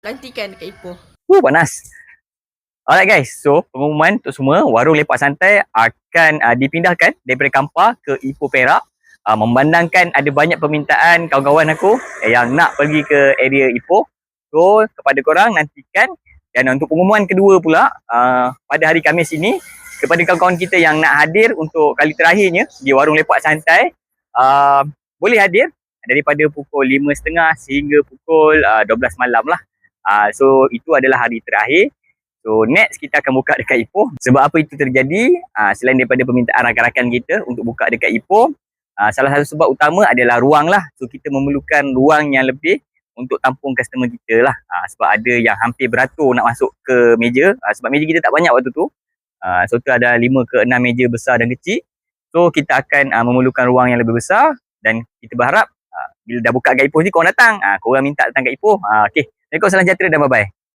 Lantikan dekat Ipoh. Panas. Alright guys, so pengumuman untuk semua, warung lepak santai akan dipindahkan daripada Kampar ke Ipoh Perak. Memandangkan ada banyak permintaan kawan-kawan aku yang nak pergi ke area Ipoh. So kepada korang nantikan. Dan untuk pengumuman kedua pula, pada hari Khamis ini, kepada kawan-kawan kita yang nak hadir untuk kali terakhirnya di warung lepak santai, boleh hadir daripada pukul 5.30 sehingga pukul 12 malam lah. So itu adalah hari terakhir. So next kita akan buka dekat Ipoh. Sebab apa itu terjadi? Selain daripada permintaan rakan-rakan kita untuk buka dekat Ipoh, salah satu sebab utama adalah ruang lah. So kita memerlukan ruang yang lebih untuk tampung customer kita lah. Sebab ada yang hampir beratur nak masuk ke meja. Sebab meja kita tak banyak waktu tu. So tu ada 5 ke 6 meja besar dan kecil. So kita akan memerlukan ruang yang lebih besar. Dan kita berharap bila dah buka kat Ipoh ni korang datang. Korang minta datang kat Ipoh. Okay. Assalamualaikum, salam sejahtera dan bye-bye.